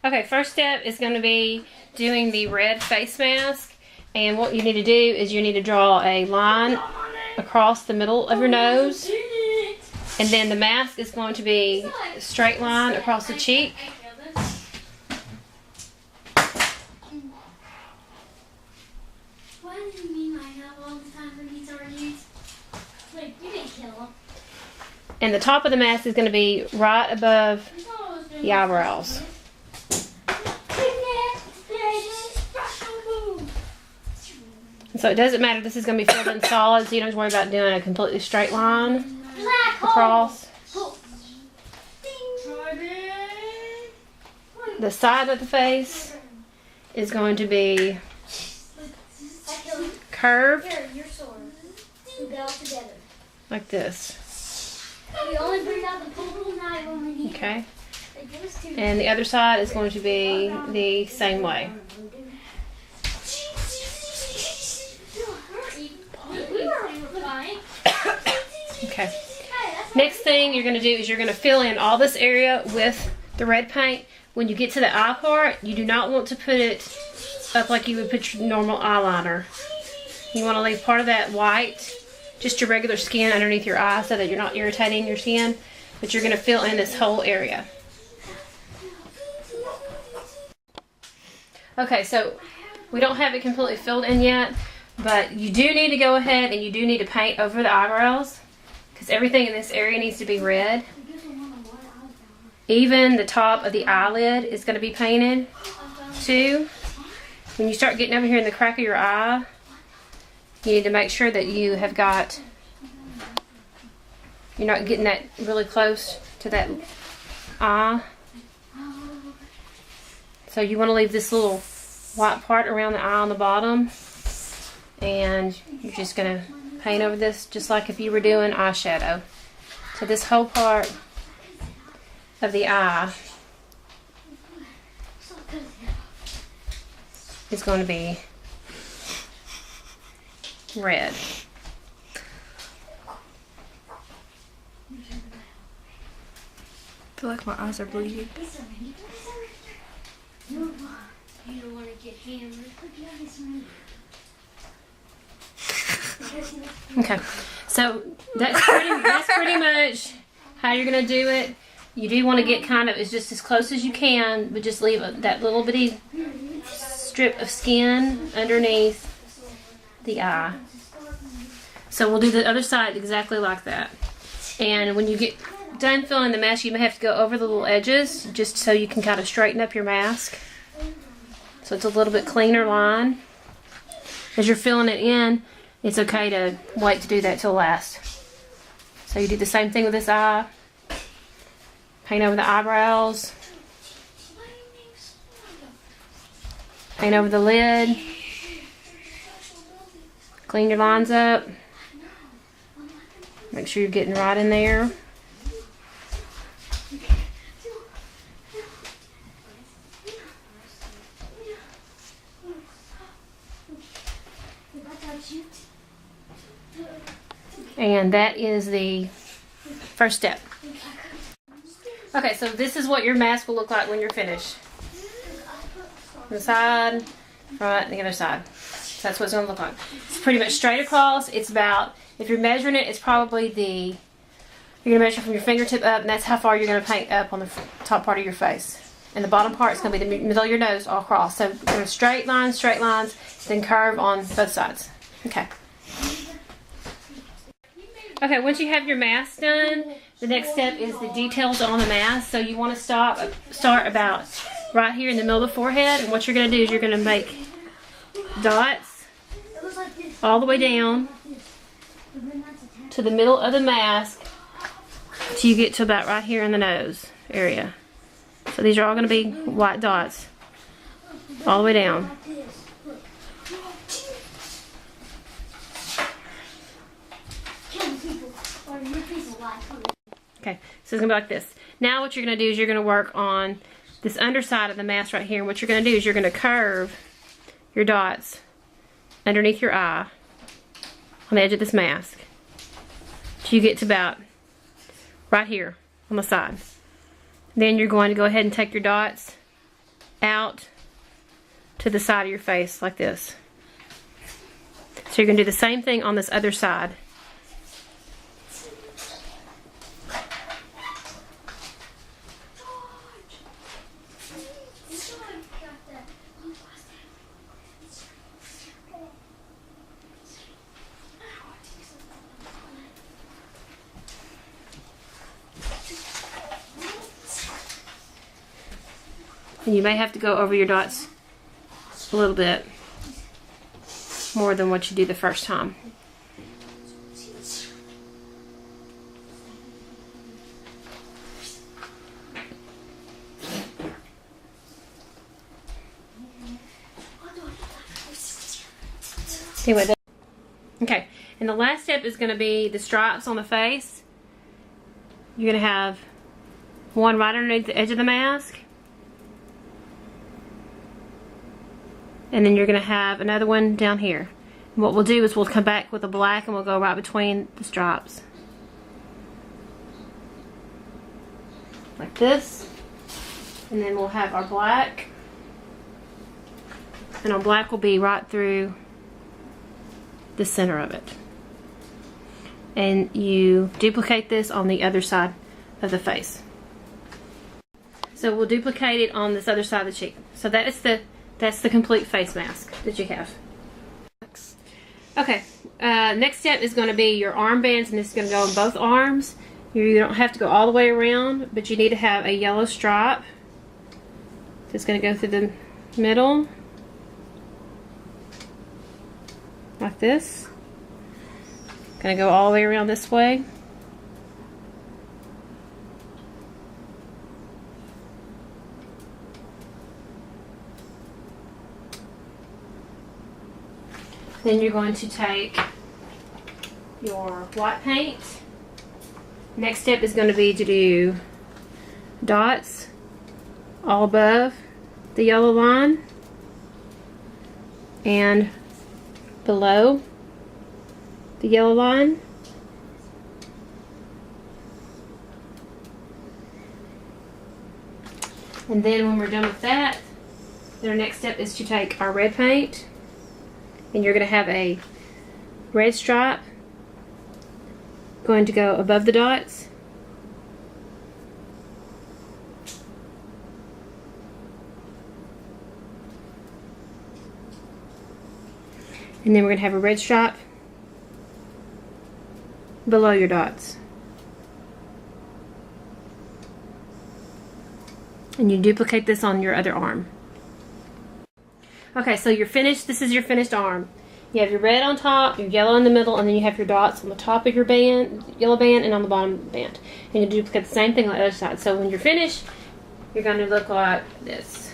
Okay, first step is going to be doing the red face mask. And what you need to do is you need to draw a line across the middle of your nose. And then the mask is going to be a straight line across the cheek. What do you mean I have all the time for these arguments? Wait, you didn't kill him. And the top of the mask is going to be right above the eyebrows. So it doesn't matter, this is going to be filled in solid, so you don't have to worry about doing a completely straight line across. The side of the face is going to be curved like this. Okay. And the other side is going to be the same way. Okay. Next thing you're going to do is you're going to fill in all this area with the red paint. When you get to the eye part, you do not want to put it up like you would put your normal eyeliner. You want to leave part of that white, just your regular skin underneath your eye so that you're not irritating your skin. But you're going to fill in this whole area. Okay, so we don't have it completely filled in yet. But you do need to go ahead and you do need to paint over the eyebrows because everything in this area needs to be red. Even the top of the eyelid is going to be painted too. When you start getting over here in the crack of your eye, you need to make sure that you have got, you're not getting that really close to that eye. So you want to leave this little white part around the eye on the bottom. And you're just going to paint over this just like if you were doing eyeshadow. So this whole part of the eye is going to be red. I feel like my eyes are bleeding. You don't want to get hammered. Okay, so that's pretty much how you're going to do it. You do want to get kind of, it's just as close as you can, but just leave that little bitty strip of skin underneath the eye. So we'll do the other side exactly like that. And when you get done filling the mask, you may have to go over the little edges just so you can kind of straighten up your mask. So it's a little bit cleaner line. As you're filling it in, it's okay to wait to do that till last. So you do the same thing with this eye. Paint over the eyebrows. Paint over the lid. Clean your lines up. Make sure you're getting right in there. And that is the first step. Okay, so this is what your mask will look like when you're finished. The side, front, and the other side. So that's what it's going to look like. It's pretty much straight across. It's about, if you're measuring it, it's probably you're going to measure from your fingertip up, and that's how far you're going to paint up on the top part of your face. And the bottom part is going to be the middle of your nose all across. So we're going to straight lines, then curve on both sides. Okay. Okay, once you have your mask done, the next step is the details on the mask. So you want to start about right here in the middle of the forehead. And what you're going to do is you're going to make dots all the way down to the middle of the mask till you get to about right here in the nose area. So these are all going to be white dots all the way down. Okay, so it's going to be like this. Now what you're going to do is you're going to work on this underside of the mask right here. And what you're going to do is you're going to curve your dots underneath your eye on the edge of this mask till you get to about right here on the side. Then you're going to go ahead and take your dots out to the side of your face like this. So you're going to do the same thing on this other side. And you may have to go over your dots a little bit more than what you do the first time. Anyway, okay, and the last step is going to be the stripes on the face. You're going to have one right underneath the edge of the mask. And then you're going to have another one down here. And what we'll do is we'll come back with a black and we'll go right between the stripes. Like this. And then we'll have our black. And our black will be right through the center of it. And you duplicate this on the other side of the face. So we'll duplicate it on this other side of the cheek. So that's the complete face mask that you have. Okay, next step is going to be your armbands, and this is going to go on both arms. You don't have to go all the way around, but you need to have a yellow stripe. So it's going to go through the middle, like this. Going to go all the way around this way. Then you're going to take your white paint. Next step is going to be to do dots all above the yellow line and below the yellow line. And then when we're done with that, then our next step is to take our red paint. And you're going to have a red stripe going to go above the dots. And then we're going to have a red stripe below your dots. And you duplicate this on your other arm. Okay, so you're finished. This is your finished arm. You have your red on top, your yellow in the middle, and then you have your dots on the top of your band, yellow band, and on the bottom of the band. And you duplicate the same thing on the other side. So when you're finished, you're going to look like this.